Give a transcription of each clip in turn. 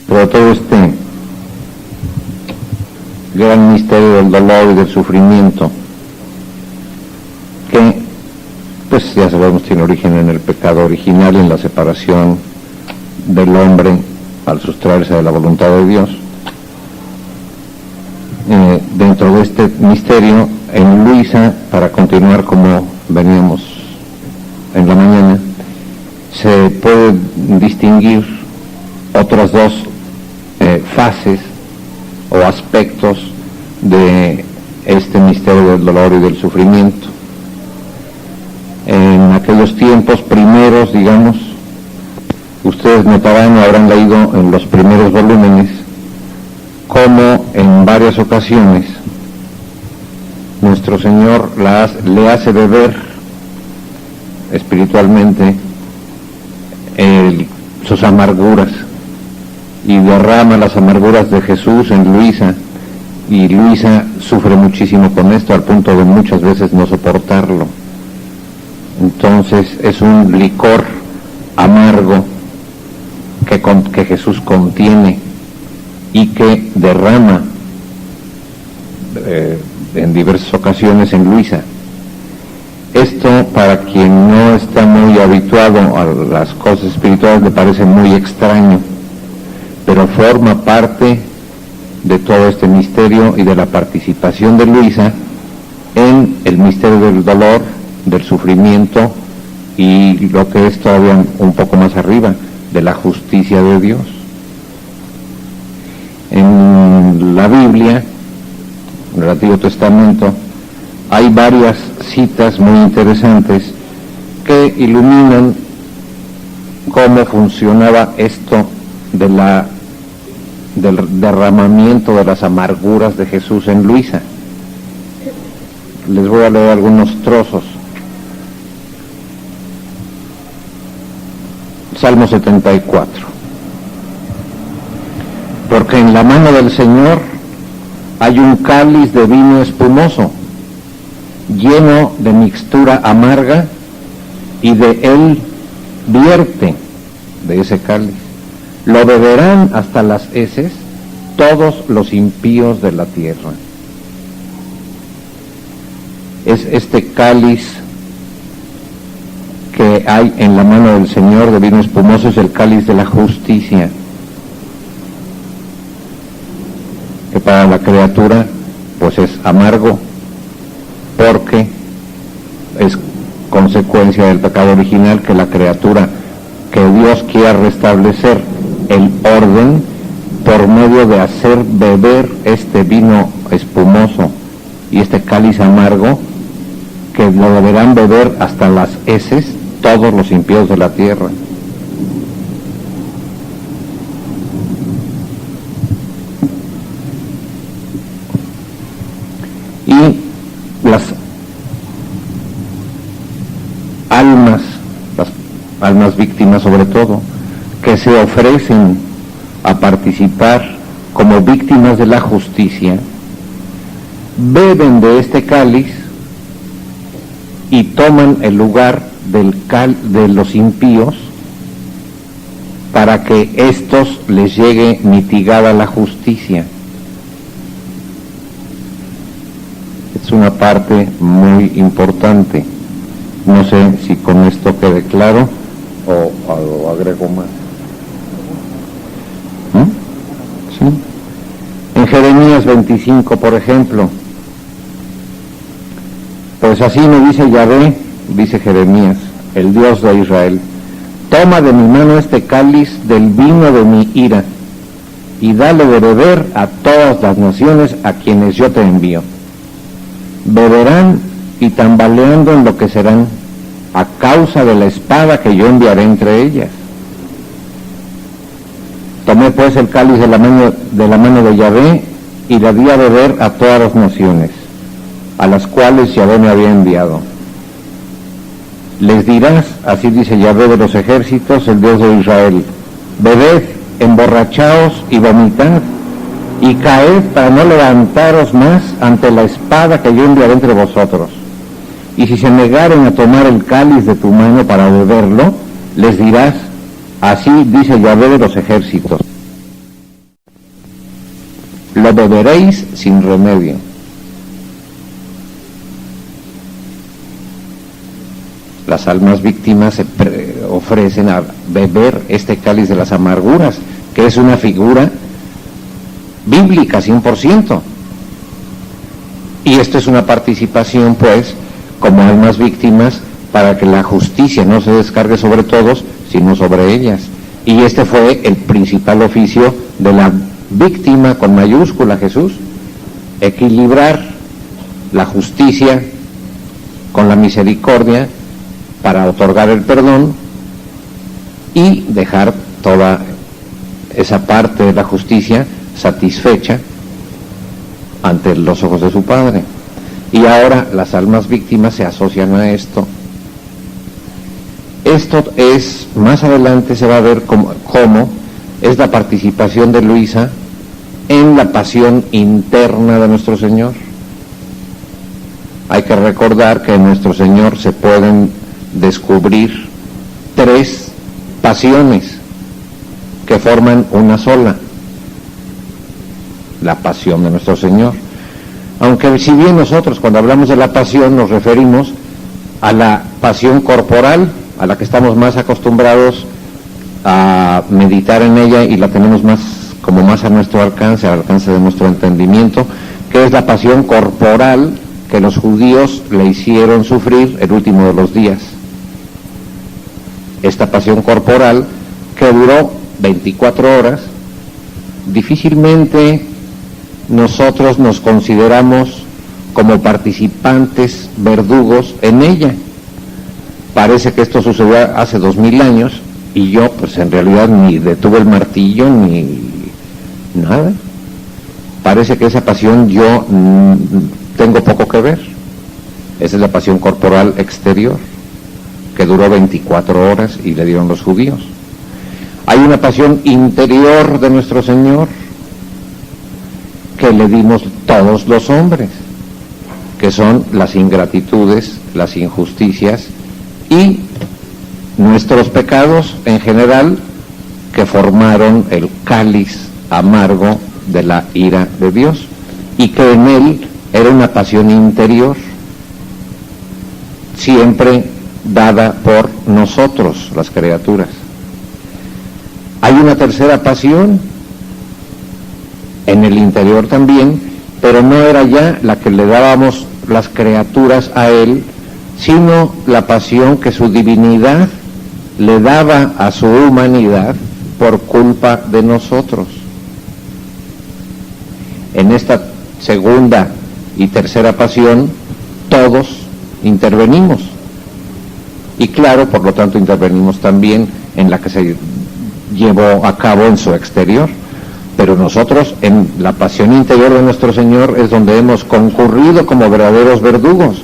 Pero todo este gran misterio del dolor y del sufrimiento, que pues ya sabemos tiene origen en el pecado original, en la separación del hombre al sustraerse de la voluntad de Dios. Dentro de este misterio, en Luisa, para continuar como veníamos en la mañana, se puede distinguir otras dos fases o aspectos de este misterio del dolor y del sufrimiento. En aquellos tiempos primeros, digamos, ustedes notarán o habrán leído en los primeros volúmenes cómo en varias ocasiones nuestro Señor le hace beber espiritualmente sus amarguras, y derrama las amarguras de Jesús en Luisa, y Luisa sufre muchísimo con esto al punto de muchas veces no soportarlo. Entonces es un licor amargo que Jesús contiene y que derrama en diversas ocasiones en Luisa. Esto, para quien no está muy habituado a las cosas espirituales, le parece muy extraño, pero forma parte de todo este misterio y de la participación de Luisa en el misterio del dolor, del sufrimiento y lo que es todavía un poco más arriba, de la justicia de Dios. En la Biblia, en el Antiguo Testamento, hay varias citas muy interesantes que iluminan cómo funcionaba esto del derramamiento de las amarguras de Jesús en Luisa. Les voy a leer algunos trozos. Salmo 74. Porque en la mano del Señor hay un cáliz de vino espumoso, lleno de mixtura amarga, y de él vierte, de ese cáliz. Lo beberán hasta las heces todos los impíos de la tierra. Es este cáliz que hay en la mano del Señor de vino espumoso, es el cáliz de la justicia, que para la criatura pues es amargo, porque es consecuencia del pecado original que la criatura, que Dios quiera restablecer el orden por medio de hacer beber este vino espumoso y este cáliz amargo, que lo deberán beber hasta las heces todos los impíos de la tierra. Y las almas víctimas sobre todo, que se ofrecen a participar como víctimas de la justicia, beben de este cáliz y toman el lugar de los impíos, para que estos les llegue mitigada la justicia. Es una parte muy importante. No sé si con esto quede claro o agrego más. ¿Sí? En Jeremías 25, por ejemplo, pues así me dice Yahvé, dice Jeremías, el Dios de Israel: toma de mi mano este cáliz del vino de mi ira, y dale de beber a todas las naciones a quienes yo te envío. Beberán y tambaleando enloquecerán a causa de la espada que yo enviaré entre ellas. Tomé pues el cáliz de la mano de Yahvé y le di a beber a todas las naciones, a las cuales Yahvé me había enviado. Les dirás, así dice Yahvé de los ejércitos, el Dios de Israel: bebed, emborrachaos y vomitad, y caed para no levantaros más ante la espada que yo enviaré entre vosotros. y si se negaren a tomar el cáliz de tu mano para beberlo, les dirás, así dice Yahvé de los ejércitos, lo beberéis sin remedio. Las almas víctimas se ofrecen a beber este cáliz de las amarguras, que es una figura bíblica 100%. Y esto es una participación, pues, como almas víctimas, para que la justicia no se descargue sobre todos, sino sobre ellas. Y este fue el principal oficio de la víctima con mayúscula, Jesús: equilibrar la justicia con la misericordia para otorgar el perdón y dejar toda esa parte de la justicia satisfecha ante los ojos de su Padre. Y ahora las almas víctimas se asocian a esto. Esto es, más adelante se va a ver cómo es la participación de Luisa en la pasión interna de nuestro Señor. Hay que recordar que en nuestro Señor se pueden descubrir 3 pasiones que forman una sola: la pasión de nuestro Señor. Aunque si bien nosotros cuando hablamos de la pasión nos referimos a la pasión corporal, a la que estamos más acostumbrados a meditar en ella y la tenemos más a nuestro alcance, al alcance de nuestro entendimiento, que es la pasión corporal que los judíos le hicieron sufrir el último de los días. Esta pasión corporal, que duró 24 horas, difícilmente nosotros nos consideramos como participantes verdugos en ella. Parece que esto sucedió hace 2000 años y yo pues en realidad ni detuve el martillo ni nada. Parece que esa pasión yo tengo poco que ver. Esa es la pasión corporal exterior, que duró 24 horas y le dieron los judíos. Hay una pasión interior de nuestro Señor que le dimos todos los hombres, que son las ingratitudes, las injusticias y nuestros pecados en general, que formaron el cáliz amargo de la ira de Dios, y que en él era una pasión interior, siempre dada por nosotros, las criaturas. Hay una tercera pasión en el interior también, pero no era ya la que le dábamos las criaturas a él, sino la pasión que su divinidad le daba a su humanidad por culpa de nosotros. En esta segunda y tercera pasión todos intervenimos, y claro, por lo tanto intervenimos también en la que se llevó a cabo en su exterior. Pero nosotros en la pasión interior de nuestro Señor es donde hemos concurrido como verdaderos verdugos,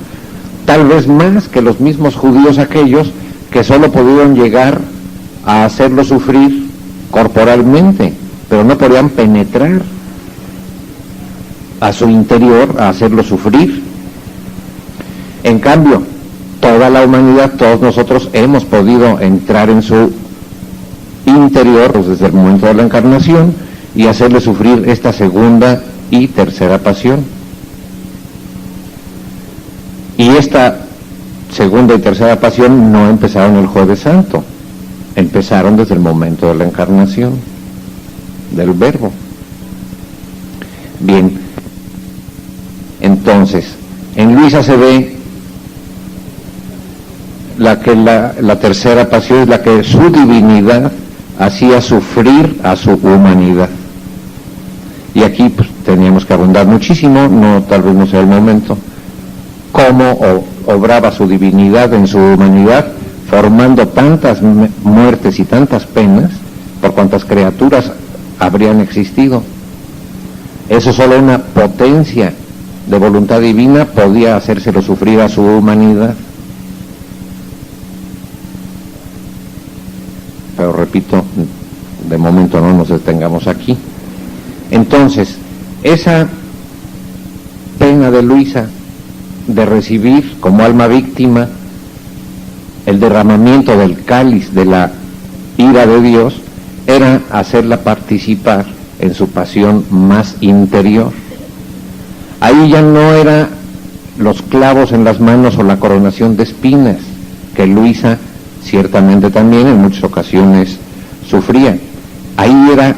tal vez más que los mismos judíos aquellos que solo pudieron llegar a hacerlo sufrir corporalmente, pero no podían penetrar a su interior a hacerlo sufrir. En cambio, toda la humanidad, todos nosotros hemos podido entrar en su interior, pues desde el momento de la encarnación, y hacerle sufrir esta segunda y tercera pasión. Y esta segunda y tercera pasión no empezaron el Jueves Santo, empezaron desde el momento de la encarnación del Verbo. Bien, entonces, en Luisa se ve la tercera pasión es la que su divinidad hacía sufrir a su humanidad. Y aquí pues, teníamos que abundar muchísimo, tal vez no sea el momento, cómo obraba su divinidad en su humanidad, formando tantas muertes y tantas penas por cuantas criaturas habrían existido. Eso solo una potencia de voluntad divina podía hacérselo sufrir a su humanidad. Pero repito, de momento no nos detengamos aquí. Entonces, esa pena de Luisa de recibir como alma víctima el derramamiento del cáliz de la ira de Dios, era hacerla participar en su pasión más interior. Ahí ya no era los clavos en las manos o la coronación de espinas, que Luisa ciertamente también en muchas ocasiones sufría. Ahí era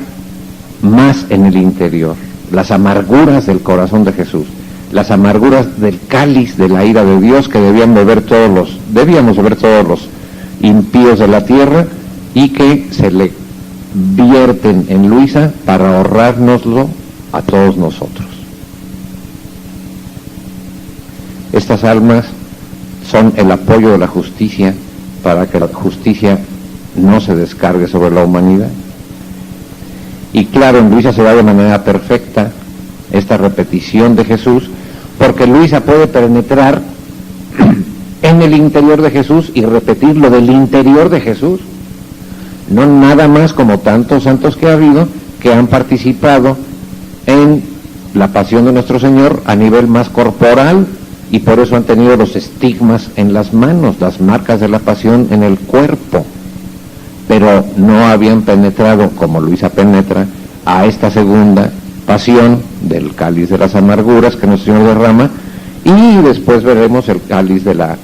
más en el interior, las amarguras del corazón de Jesús, las amarguras del cáliz de la ira de Dios que debíamos beber todos los impíos de la tierra, y que se le vierten en Luisa para ahorrárnoslo a todos nosotros. Estas almas son el apoyo de la justicia para que la justicia no se descargue sobre la humanidad. Y claro, en Luisa se da de manera perfecta esta repetición de Jesús, porque Luisa puede penetrar en el interior de Jesús y repetir lo del interior de Jesús. No nada más como tantos santos que ha habido que han participado en la pasión de nuestro Señor a nivel más corporal, y por eso han tenido los estigmas en las manos, las marcas de la pasión en el cuerpo, pero no habían penetrado, como Luisa penetra, a esta segunda pasión del cáliz de las amarguras que nuestro Señor derrama, y después veremos el cáliz de la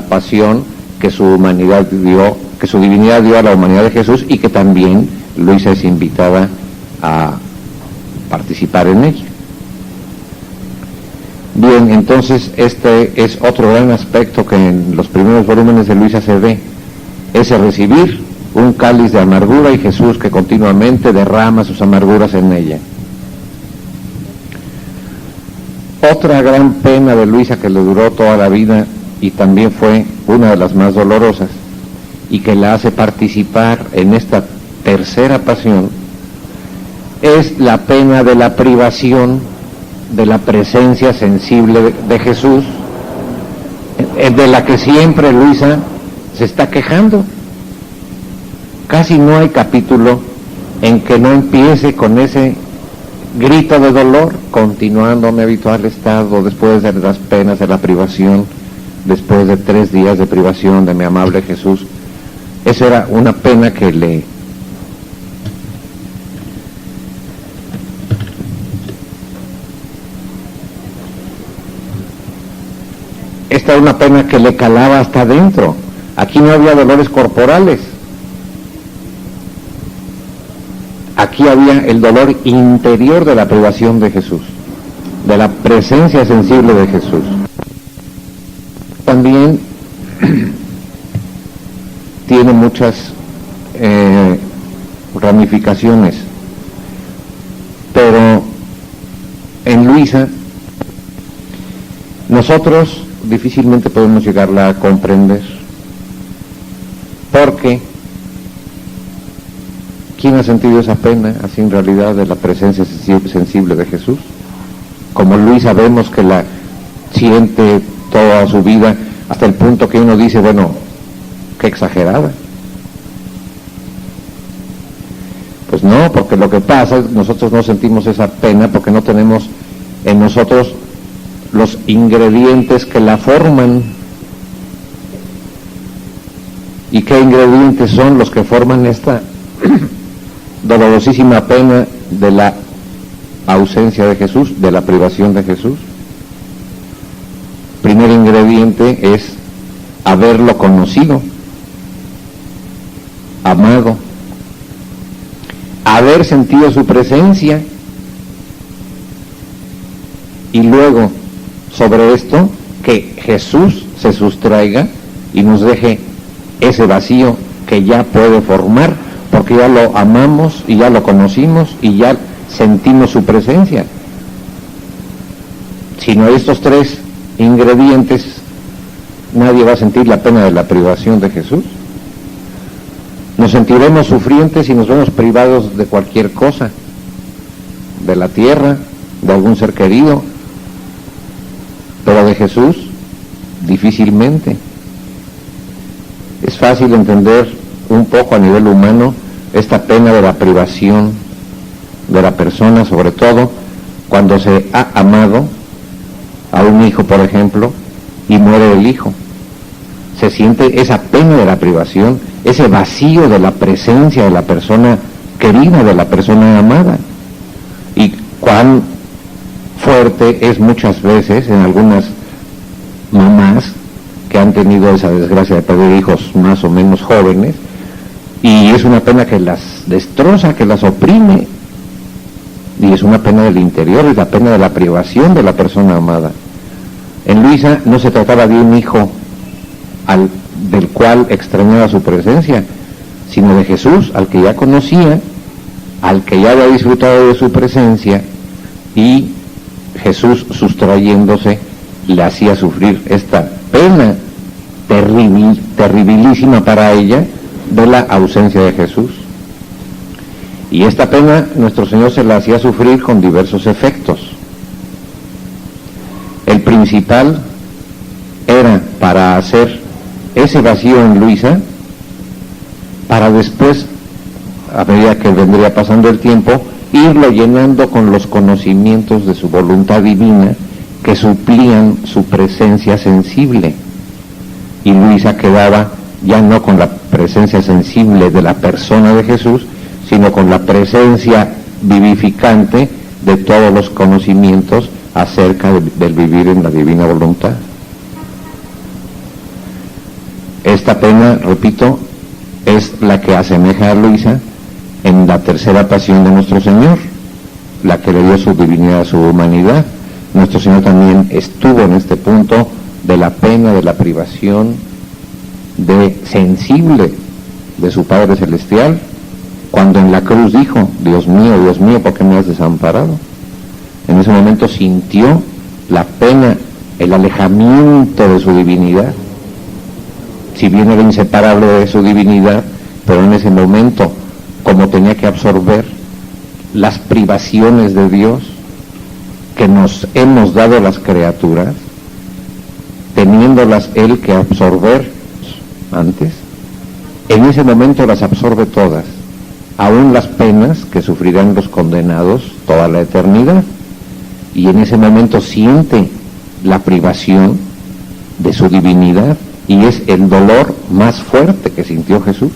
pasión que su humanidad dio, que su divinidad dio a la humanidad de Jesús, y que también Luisa es invitada a participar en ella. Bien, entonces este es otro gran aspecto que en los primeros volúmenes de Luisa se ve, ese recibir un cáliz de amargura y Jesús que continuamente derrama sus amarguras en ella. Otra gran pena de Luisa que le duró toda la vida y también fue una de las más dolorosas y que la hace participar en esta tercera pasión es la pena de la privación de la presencia sensible de Jesús, de la que siempre Luisa se está quejando. Casi no hay capítulo en que no empiece con ese grito de dolor, continuando mi habitual estado después de las penas de la privación, después de 3 días de privación de mi amable Jesús. Esa era una pena que le esta era una pena que le calaba hasta adentro. Aquí no había dolores corporales, aquí había el dolor interior de la privación de Jesús, de la presencia sensible de Jesús. También tiene muchas ramificaciones, pero en Luisa nosotros difícilmente podemos llegarla a comprender, porque ¿quién ha sentido esa pena así en realidad de la presencia sensible de Jesús? Como Luisa vemos que la siente toda su vida, hasta el punto que uno dice, bueno, qué exagerada. Pues no, porque lo que pasa es que nosotros no sentimos esa pena porque no tenemos en nosotros los ingredientes que la forman. ¿Y qué ingredientes son los que forman esta dolorosísima pena de la ausencia de Jesús, de la privación de Jesús? Primer ingrediente es haberlo conocido, amado, haber sentido su presencia, y luego sobre esto que Jesús se sustraiga y nos deje ese vacío que ya puede formar, porque ya lo amamos y ya lo conocimos y ya sentimos su presencia. Si no hay estos 3 ingredientes, nadie va a sentir la pena de la privación de Jesús. Nos sentiremos sufrientes y nos vemos privados de cualquier cosa, de la tierra, de algún ser querido, pero de Jesús difícilmente. Es fácil entender un poco a nivel humano esta pena de la privación de la persona, sobre todo cuando se ha amado a un hijo, por ejemplo, y muere el hijo. Se siente esa pena de la privación, ese vacío de la presencia de la persona querida, de la persona amada. Y cuán fuerte es muchas veces en algunas mamás que han tenido esa desgracia de perder hijos más o menos jóvenes, y es una pena que las destroza, que las oprime, y es una pena del interior, es la pena de la privación de la persona amada. En Luisa no se trataba de un hijo del cual extrañaba su presencia, sino de Jesús, al que ya conocía, al que ya había disfrutado de su presencia, y Jesús, sustrayéndose, le hacía sufrir esta pena terribilísima para ella de la ausencia de Jesús. Y esta pena nuestro Señor se la hacía sufrir con diversos efectos. El principal era para hacer ese vacío en Luisa, para después, a medida que vendría pasando el tiempo, irlo llenando con los conocimientos de su voluntad divina que suplían su presencia sensible. Y Luisa quedaba ya no con la presencia sensible de la persona de Jesús, sino con la presencia vivificante de todos los conocimientos acerca del vivir en la divina voluntad. Esta pena, repito, es la que asemeja a Luisa en la tercera pasión de nuestro Señor, la que le dio su divinidad, su humanidad. Nuestro Señor también estuvo en este punto de la pena, de la privación, de sensible de su Padre Celestial, cuando en la cruz dijo: Dios mío, ¿por qué me has desamparado? En ese momento sintió la pena, el alejamiento de su divinidad. Si bien era inseparable de su divinidad, pero en ese momento, como tenía que absorber las privaciones de Dios que nos hemos dado las criaturas, teniéndolas Él que absorber antes, en ese momento las absorbe todas, aún las penas que sufrirán los condenados toda la eternidad, y en ese momento siente la privación de su divinidad, y es el dolor más fuerte que sintió Jesús.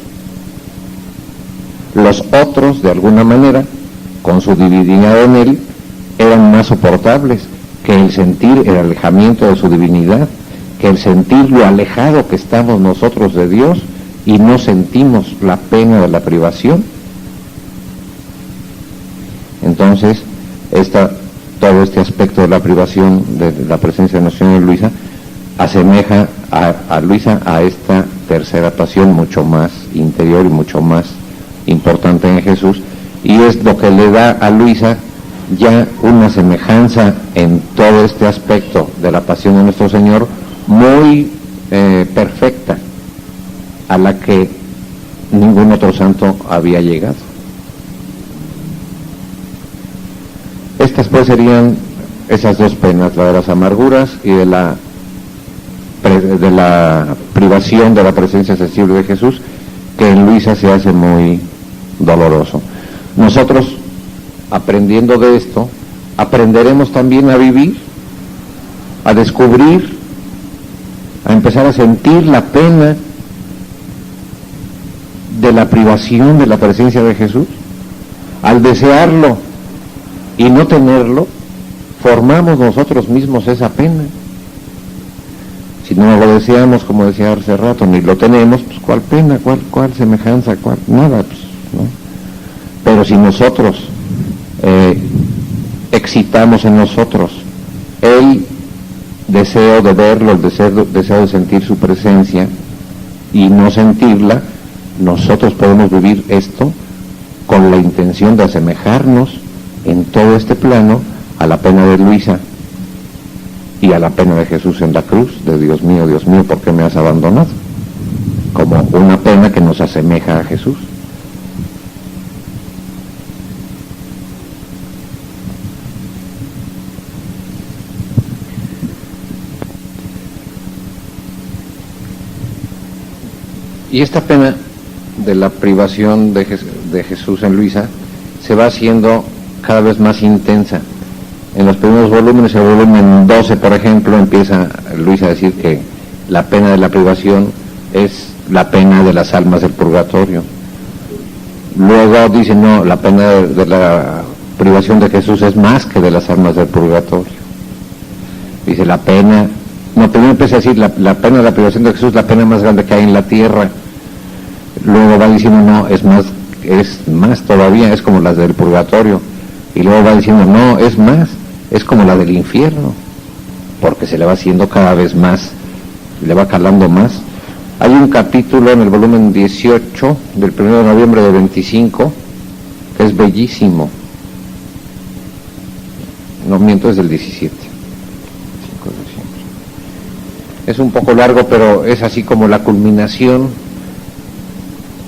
Los otros, de alguna manera, con su divinidad en Él, eran más soportables que el sentir el alejamiento de su divinidad, que el sentir lo alejado que estamos nosotros de Dios y no sentimos la pena de la privación. Entonces, todo este aspecto de la privación de la presencia de nuestra Señora Luisa asemeja a Luisa a esta tercera pasión mucho más interior y mucho más importante en Jesús, y es lo que le da a Luisa ya una semejanza en todo este aspecto de la pasión de nuestro Señor muy perfecta, a la que ningún otro santo había llegado. Estas pues serían esas dos penas, la de las amarguras y de la privación de la presencia sensible de Jesús, que en Luisa se hace muy doloroso. Nosotros, aprendiendo de esto, aprenderemos también a vivir, a descubrir, a empezar a sentir la pena de la privación de la presencia de Jesús. Al desearlo y no tenerlo, formamos nosotros mismos esa pena. Si no lo deseamos, como decía hace rato, ni lo tenemos, pues ¿cuál pena? ¿Cuál semejanza? Nada, pues, ¿no? Pero si nosotros excitamos en nosotros el deseo de verlo, el deseo de sentir su presencia y no sentirla, nosotros podemos vivir esto con la intención de asemejarnos en todo este plano a la pena de Luisa y a la pena de Jesús en la cruz, de Dios mío, ¿por qué me has abandonado? Como una pena que nos asemeja a Jesús. Y esta pena de la privación de Jesús en Luisa se va haciendo cada vez más intensa, En los primeros volúmenes, el volumen 12, por ejemplo, empieza Luis a decir que la pena de la privación es la pena de las almas del purgatorio. Luego dice, no, la pena de la privación de Jesús es más que de las almas del purgatorio. Dice, la pena, no, primero empieza a decir, la pena de la privación de Jesús es la pena más grande que hay en la tierra. Luego va diciendo, no, es más todavía, es como las del purgatorio. Y luego va diciendo, no, es más, es como la del infierno, porque se le va haciendo cada vez más, le va calando más. Hay un capítulo en el volumen 18 del 1 de noviembre de 25 que es bellísimo. No miento, es del 17. Es un poco largo, pero es así como la culminación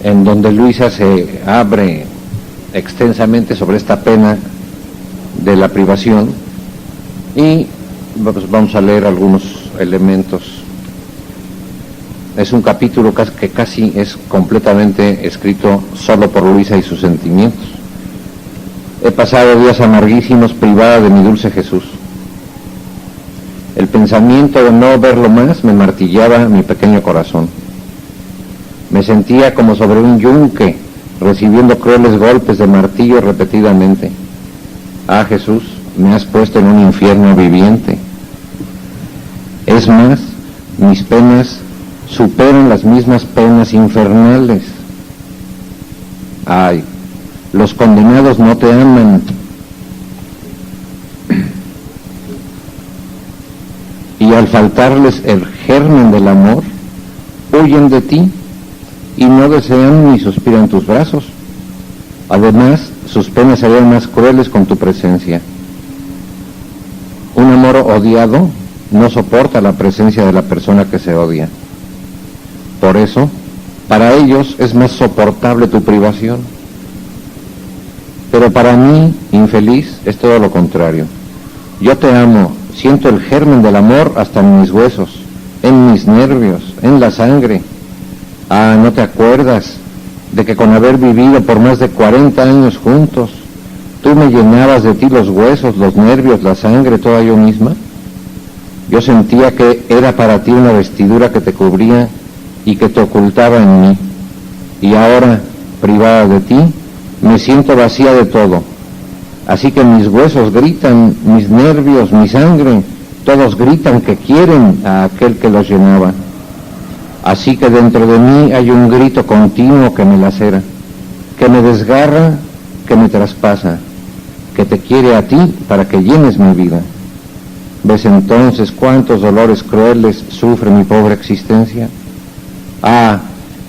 en donde Luisa se abre extensamente sobre esta pena de la privación, y pues vamos a leer algunos elementos. Es un capítulo que casi es completamente escrito solo por Luisa y sus sentimientos. He pasado días amarguísimos privada de mi dulce Jesús. El pensamiento de no verlo más me martillaba mi pequeño corazón. Me sentía como sobre un yunque, recibiendo crueles golpes de martillo repetidamente. Ah, Jesús, me has puesto en un infierno viviente. Es más, mis penas superan las mismas penas infernales. Ay, los condenados no te aman. Y al faltarles el germen del amor, huyen de ti y no desean ni suspiran tus brazos. Además, sus penas serían más crueles con tu presencia. Un amor odiado no soporta la presencia de la persona que se odia. Por eso, para ellos es más soportable tu privación. Pero para mí, infeliz, es todo lo contrario. Yo te amo, siento el germen del amor hasta en mis huesos, en mis nervios, en la sangre. Ah, ¿no te acuerdas de que con haber vivido por más de 40 años juntos, tú me llenabas de ti los huesos, los nervios, la sangre, toda yo misma? Yo sentía que era para ti una vestidura que te cubría y que te ocultaba en mí. Y ahora, privada de ti, me siento vacía de todo. Así que mis huesos gritan, mis nervios, mi sangre, todos gritan que quieren a aquel que los llenaba. Así que dentro de mí hay un grito continuo que me lacera, que me desgarra, que me traspasa, que te quiere a ti para que llenes mi vida. ¿Ves entonces cuántos dolores crueles sufre mi pobre existencia? Ah,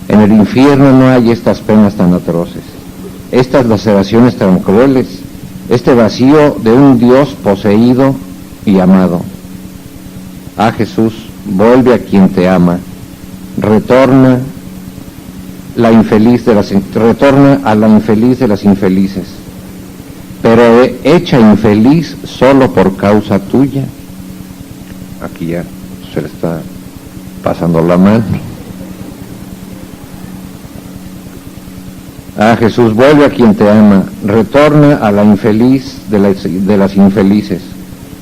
en el infierno no hay estas penas tan atroces, estas laceraciones tan crueles, este vacío de un Dios poseído y amado. Ah, Jesús, vuelve a quien te ama, retorna a la infeliz de las infelices, pero hecha infeliz solo por causa tuya. Aquí ya se le está pasando la mano. Ah, Jesús, vuelve a quien te ama, retorna a la infeliz de las infelices,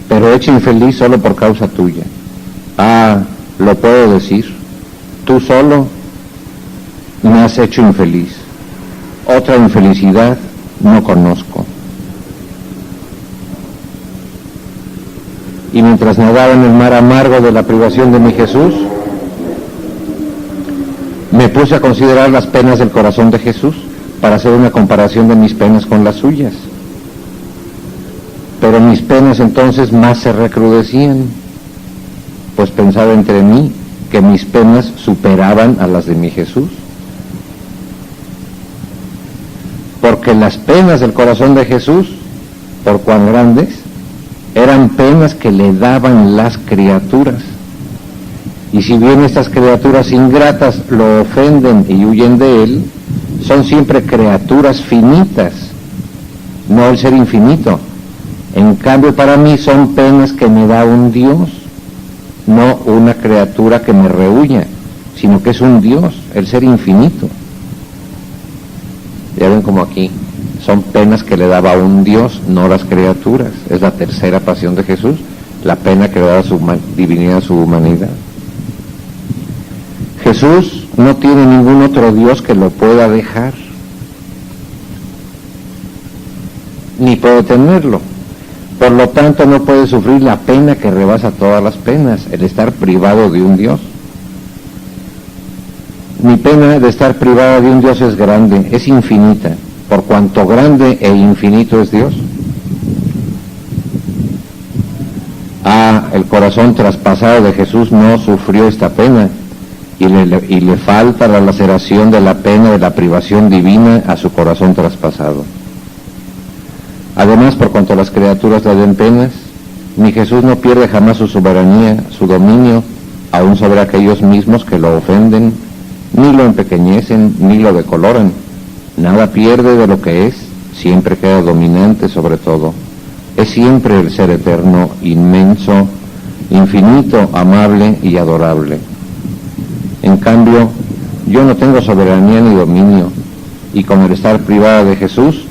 pero hecha infeliz solo por causa tuya. Ah, lo puedo decir, tú solo me has hecho infeliz, otra infelicidad no conozco. Y mientras nadaba en el mar amargo de la privación de mi Jesús, me puse a considerar las penas del corazón de Jesús para hacer una comparación de mis penas con las suyas. Pero mis penas entonces más se recrudecían, pues pensaba entre mí que mis penas superaban a las de mi Jesús. Porque las penas del corazón de Jesús, por cuán grandes, eran penas que le daban las criaturas. Y si bien estas criaturas ingratas lo ofenden y huyen de él, son siempre criaturas finitas, no el ser infinito. En cambio, para mí son penas que me da un Dios, no una criatura que me rehuya, sino que es un Dios, el ser infinito. Ya ven como aquí son penas que le daba a un Dios, no las criaturas. Es la tercera pasión de Jesús, la pena que le daba su divinidad a su humanidad. Jesús no tiene ningún otro Dios que lo pueda dejar, ni puede tenerlo. Por lo tanto, no puede sufrir la pena que rebasa todas las penas, el estar privado de un Dios. Mi pena de estar privado de un Dios es grande, es infinita, por cuanto grande e infinito es Dios. El corazón traspasado de Jesús no sufrió esta pena, y le falta la laceración de la pena de la privación divina a su corazón traspasado. Además, por cuanto las criaturas le den penas, mi Jesús no pierde jamás su soberanía, su dominio, aun sobre aquellos mismos que lo ofenden, ni lo empequeñecen, ni lo decoloran. Nada pierde de lo que es, siempre queda dominante sobre todo. Es siempre el ser eterno, inmenso, infinito, amable y adorable. En cambio, yo no tengo soberanía ni dominio, y con el estar privado de Jesús,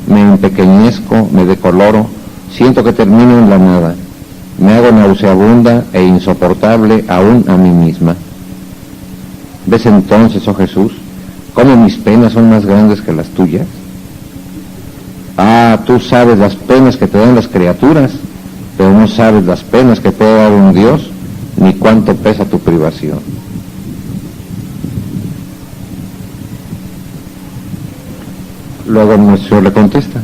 me empequeñezco, me decoloro, siento que termino en la nada, me hago nauseabunda e insoportable aún a mí misma. ¿Ves entonces, oh Jesús, cómo mis penas son más grandes que las tuyas? Tú sabes las penas que te dan las criaturas, pero no sabes las penas que puede dar un Dios, ni cuánto pesa tu privación. Luego nuestro Señor le contesta: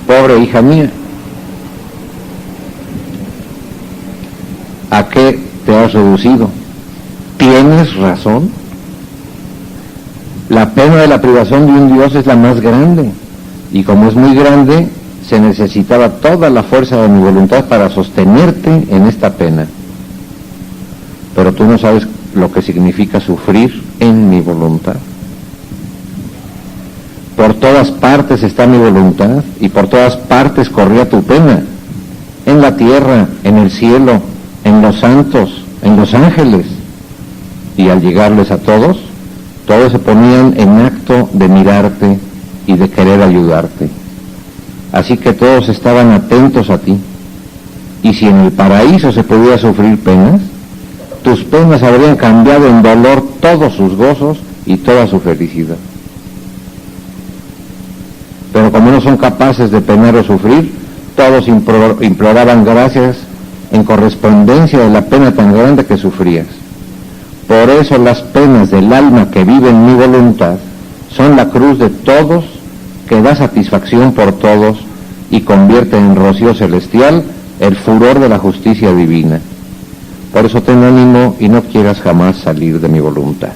pobre hija mía, ¿a qué te has reducido? ¿Tienes razón? La pena de la privación de un Dios es la más grande, y como es muy grande, se necesitaba toda la fuerza de mi voluntad para sostenerte en esta pena. Pero tú no sabes lo que significa sufrir en mi voluntad. Por todas partes está mi voluntad, y por todas partes corría tu pena, en la tierra, en el cielo, en los santos, en los ángeles. Y al llegarles a todos se ponían en acto de mirarte y de querer ayudarte. Así que todos estaban atentos a ti. Y si en el paraíso se podía sufrir penas, tus penas habrían cambiado en dolor todos sus gozos y toda su felicidad. Pero como no son capaces de penar o sufrir, todos imploraban gracias en correspondencia de la pena tan grande que sufrías. Por eso las penas del alma que vive en mi voluntad son la cruz de todos, que da satisfacción por todos y convierte en rocío celestial el furor de la justicia divina. Por eso ten ánimo y no quieras jamás salir de mi voluntad.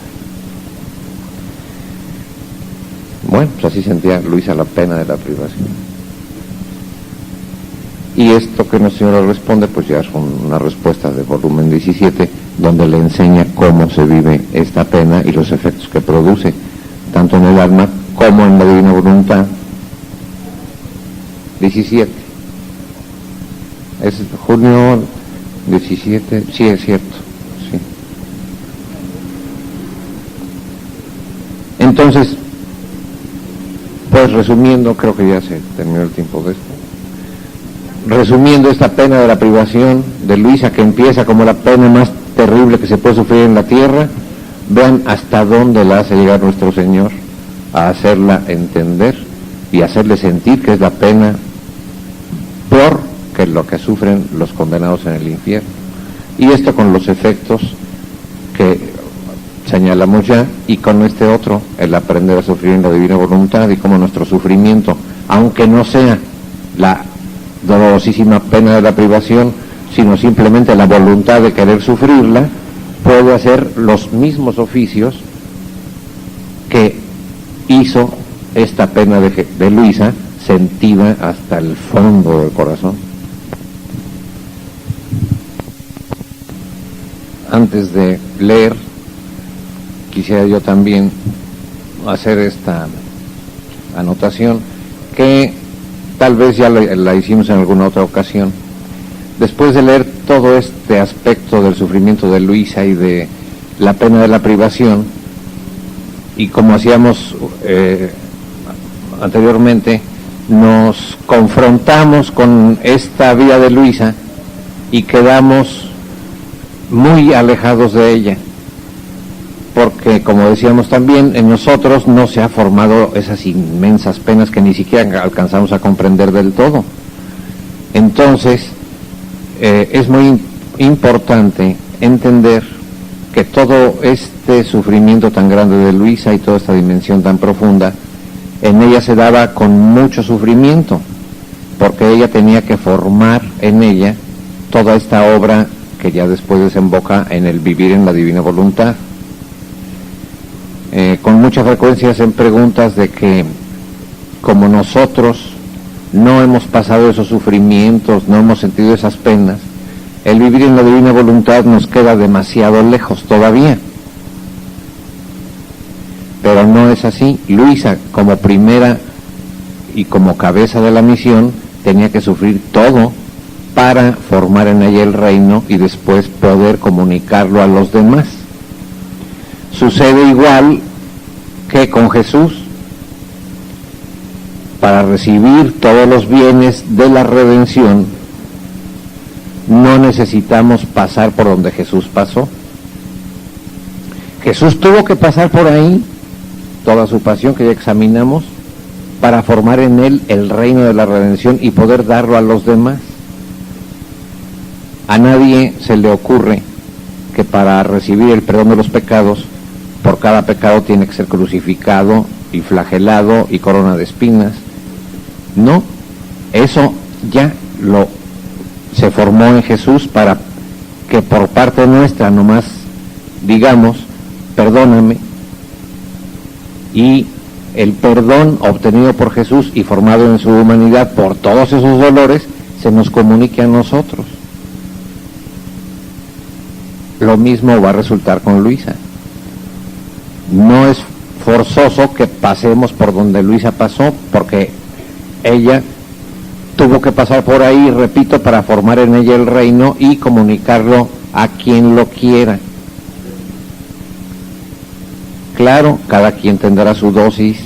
Bueno, pues así sentía Luisa la pena de la privación. Y esto que nuestro Señor le responde, pues ya es una respuesta de volumen 17, donde le enseña cómo se vive esta pena y los efectos que produce, tanto en el alma como en la divina voluntad. 17. Es junio 17, sí, es cierto, sí. Entonces, pues resumiendo, creo que ya se terminó el tiempo de esto. Resumiendo esta pena de la privación de Luisa, que empieza como la pena más terrible que se puede sufrir en la tierra, vean hasta dónde la hace llegar nuestro Señor, a hacerla entender y hacerle sentir que es la pena peor que lo que sufren los condenados en el infierno. Y esto con los efectos que señalamos ya, y con este otro, el aprender a sufrir en la divina voluntad, y como nuestro sufrimiento, aunque no sea la dolorosísima pena de la privación, sino simplemente la voluntad de querer sufrirla, puede hacer los mismos oficios que hizo esta pena de Luisa, sentida hasta el fondo del corazón. Antes de leer, quisiera yo también hacer esta anotación, que tal vez ya la hicimos en alguna otra ocasión. Después de leer todo este aspecto del sufrimiento de Luisa y de la pena de la privación, y como hacíamos anteriormente, nos confrontamos con esta vida de Luisa y quedamos muy alejados de ella, porque, como decíamos también, en nosotros no se ha formado esas inmensas penas que ni siquiera alcanzamos a comprender del todo. Entonces, es muy importante entender que todo este sufrimiento tan grande de Luisa y toda esta dimensión tan profunda, en ella se daba con mucho sufrimiento, porque ella tenía que formar en ella toda esta obra que ya después desemboca en el vivir en la divina voluntad. Con mucha frecuencia hacen preguntas de que, como nosotros no hemos pasado esos sufrimientos, no hemos sentido esas penas, el vivir en la divina voluntad nos queda demasiado lejos todavía. Pero no es así. Luisa, como primera y como cabeza de la misión, tenía que sufrir todo para formar en ella el reino y después poder comunicarlo a los demás. Sucede igual que con Jesús. Para recibir todos los bienes de la redención, no necesitamos pasar por donde Jesús pasó. Jesús tuvo que pasar por ahí, toda su pasión que ya examinamos, para formar en él el reino de la redención y poder darlo a los demás. A nadie se le ocurre que para recibir el perdón de los pecados, por cada pecado tiene que ser crucificado y flagelado y corona de espinas. No, eso ya se formó en Jesús para que por parte nuestra nomás digamos, perdóname, y el perdón obtenido por Jesús y formado en su humanidad por todos esos dolores se nos comunique a nosotros. Lo mismo va a resultar con Luisa. No es forzoso que pasemos por donde Luisa pasó, porque ella tuvo que pasar por ahí, repito, para formar en ella el reino y comunicarlo a quien lo quiera. Claro, cada quien tendrá su dosis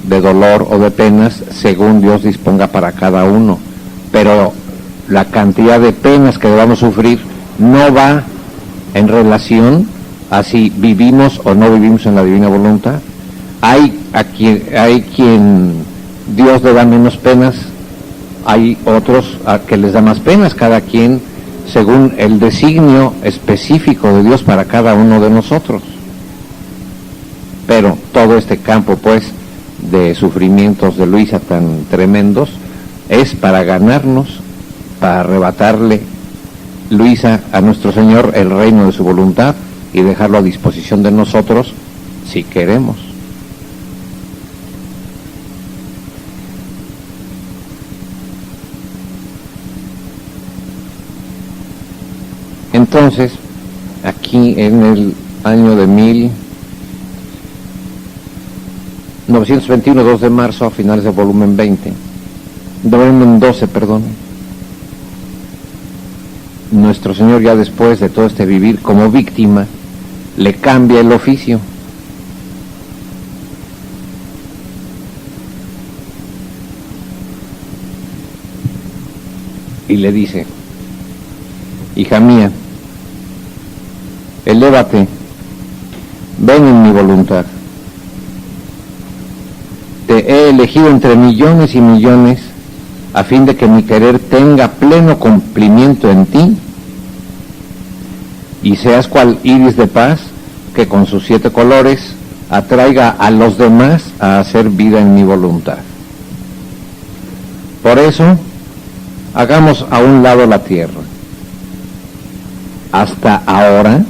de dolor o de penas según Dios disponga para cada uno, pero la cantidad de penas que debamos sufrir no va en relación a si vivimos o no vivimos en la divina voluntad. Hay quien Dios le da menos penas, hay otros a que les da más penas, cada quien según el designio específico de Dios para cada uno de nosotros. Pero todo este campo, pues, de sufrimientos de Luisa tan tremendos, es para ganarnos, para arrebatarle Luisa a nuestro Señor el reino de su voluntad y dejarlo a disposición de nosotros si queremos. Entonces, aquí en el año de 1921, 2 de marzo, a finales de volumen 12, nuestro Señor, ya después de todo este vivir como víctima, le cambia el oficio. Y le dice: hija mía, elévate, ven en mi voluntad. Te he elegido entre millones y millones a fin de que mi querer tenga pleno cumplimiento en ti y seas cual iris de paz que con sus 7 colores atraiga a los demás a hacer vida en mi voluntad. Por eso, hagamos a un lado la tierra. Hasta ahora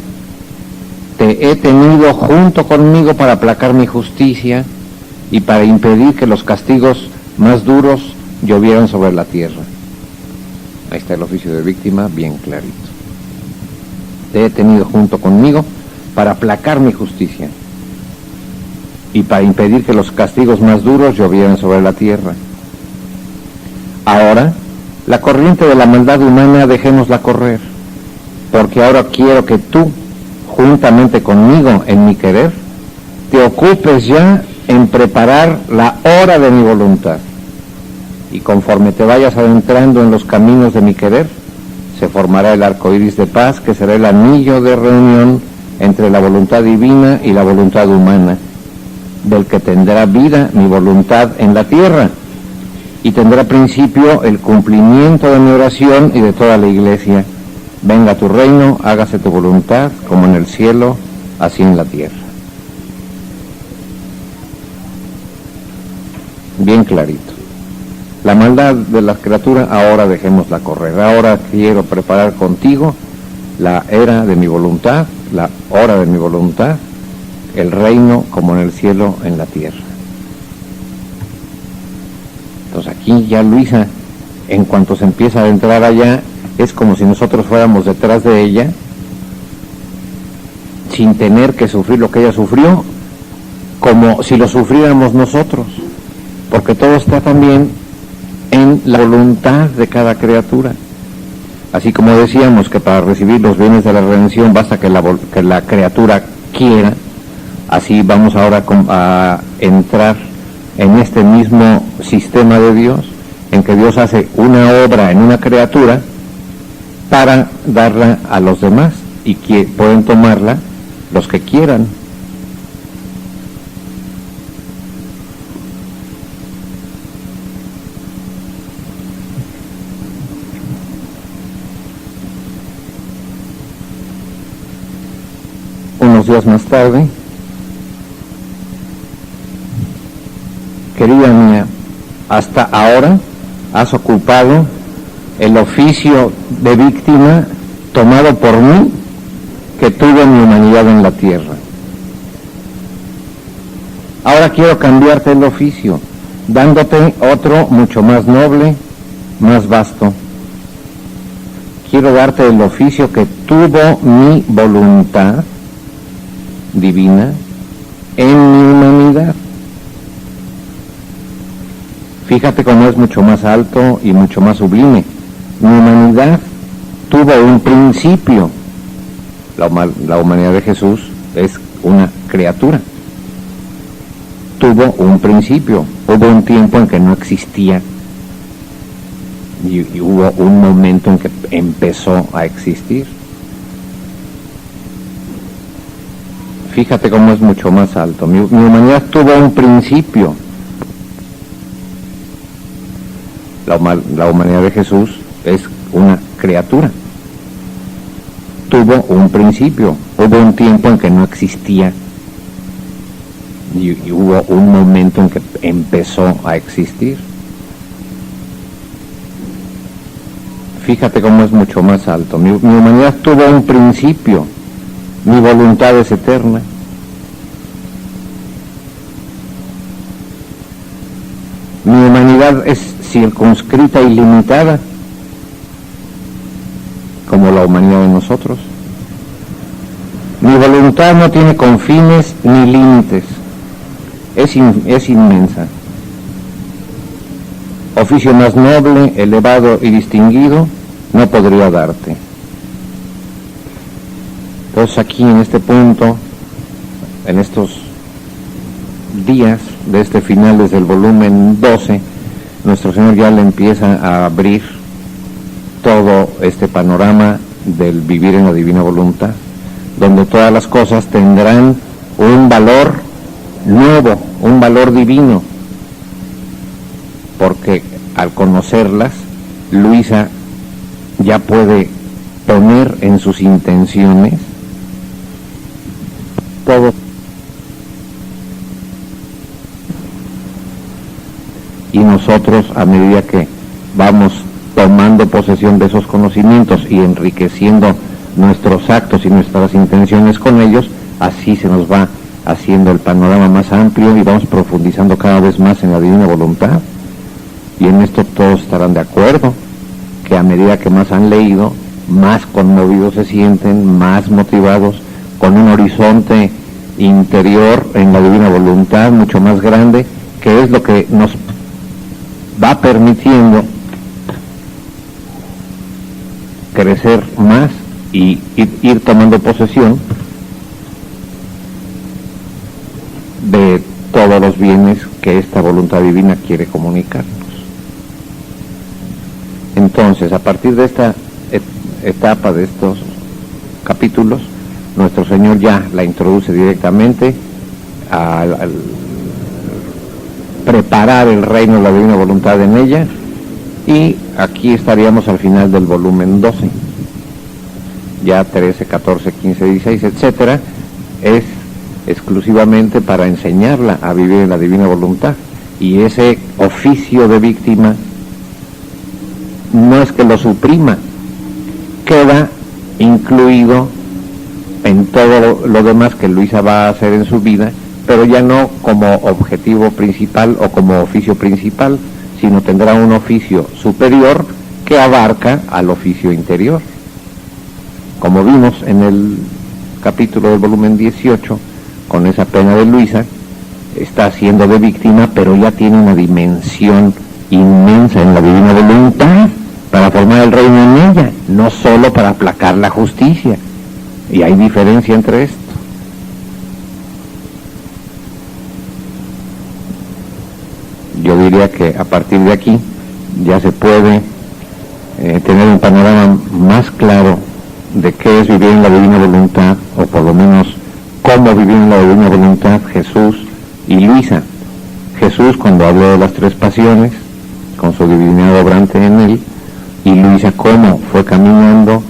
te he tenido junto conmigo para aplacar mi justicia y para impedir que los castigos más duros llovieran sobre la tierra. Ahí está el oficio de víctima bien clarito. Te he tenido junto conmigo para aplacar mi justicia y para impedir que los castigos más duros llovieran sobre la tierra. Ahora, la corriente de la maldad humana dejémosla correr, porque ahora quiero que tú, juntamente conmigo en mi querer, te ocupes ya en preparar la hora de mi voluntad. Y conforme te vayas adentrando en los caminos de mi querer, se formará el arco iris de paz, que será el anillo de reunión entre la voluntad divina y la voluntad humana, del que tendrá vida mi voluntad en la tierra, y tendrá principio el cumplimiento de mi oración y de toda la Iglesia. Venga tu reino, hágase tu voluntad, como en el cielo, así en la tierra. Bien clarito. La maldad de la criatura, ahora dejémosla correr. Ahora quiero preparar contigo la era de mi voluntad, la hora de mi voluntad, el reino como en el cielo, en la tierra. Entonces aquí ya Luisa, en cuanto se empieza a adentrar allá, es como si nosotros fuéramos detrás de ella, sin tener que sufrir lo que ella sufrió, como si lo sufriéramos nosotros, porque todo está también en la voluntad de cada criatura. Así como decíamos que para recibir los bienes de la redención basta que la criatura quiera, así vamos ahora a entrar en este mismo sistema de Dios, en que Dios hace una obra en una criatura para darla a los demás, y que pueden tomarla los que quieran. Unos días más tarde, querida mía, hasta ahora has ocupado el oficio de víctima tomado por mí, que tuve mi humanidad en la tierra. Ahora quiero cambiarte el oficio, dándote otro mucho más noble, más vasto. Quiero darte el oficio que tuvo mi voluntad divina en mi humanidad. Fíjate cómo es mucho más alto y mucho más sublime. Mi humanidad tuvo un principio. La humanidad de Jesús es una criatura. Tuvo un principio. Hubo un tiempo en que no existía y hubo un momento en que empezó a existir. Fíjate cómo es mucho más alto. Mi humanidad tuvo un principio. La humanidad de Jesús es una criatura. Tuvo un principio. Hubo un tiempo en que no existía y hubo un momento en que empezó a existir. Fíjate cómo es mucho más alto. Mi humanidad tuvo un principio. Mi voluntad es eterna. Mi humanidad es circunscrita y limitada, como la humanidad de nosotros. Mi voluntad no tiene confines ni límites. Es inmensa. Oficio más noble, elevado y distinguido no podría darte. Entonces aquí en este punto, en estos días de este final, desde el volumen 12, nuestro Señor ya le empieza a abrir todo este panorama del vivir en la divina voluntad, donde todas las cosas tendrán un valor nuevo, un valor divino, porque al conocerlas, Luisa ya puede poner en sus intenciones todo, y nosotros, a medida que vamos tomando posesión de esos conocimientos y enriqueciendo nuestros actos y nuestras intenciones con ellos, así se nos va haciendo el panorama más amplio y vamos profundizando cada vez más en la divina voluntad. Y en esto todos estarán de acuerdo, que a medida que más han leído, más conmovidos se sienten, más motivados, con un horizonte interior en la divina voluntad mucho más grande, que es lo que nos va permitiendo crecer más y ir tomando posesión de todos los los bienes que esta voluntad divina quiere comunicarnos. Entonces, a partir de esta etapa, de estos capítulos, nuestro Señor ya la introduce directamente al preparar el reino de la divina voluntad en ella, y aquí estaríamos al final del volumen 12. Ya 13, 14, 15, 16, etcétera, es exclusivamente para enseñarla a vivir en la divina voluntad, y ese oficio de víctima no es que lo suprima, queda incluido en todo lo demás que Luisa va a hacer en su vida, pero ya no como objetivo principal o como oficio principal, sino tendrá un oficio superior que abarca al oficio interior. Como vimos en el capítulo del volumen 18, con esa pena de Luisa, está haciendo de víctima, pero ya tiene una dimensión inmensa en la divina voluntad para formar el reino en ella, no solo para aplacar la justicia. Y hay diferencia entre esto. Yo diría que a partir de aquí ya se puede tener un panorama más claro de qué es vivir en la divina voluntad, o por lo menos cómo vivir en la divina voluntad Jesús y Luisa. Jesús cuando habló de las tres pasiones, con su divinidad obrante en él, y Luisa cómo fue caminando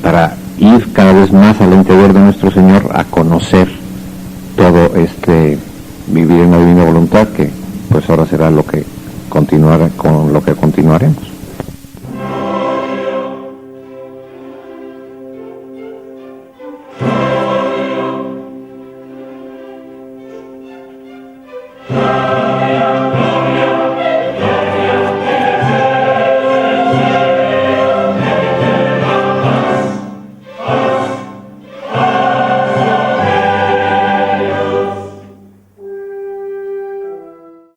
para ir cada vez más al interior de nuestro Señor a conocer todo este vivir en la divina voluntad, que pues ahora será lo que continuará, con lo que continuaremos.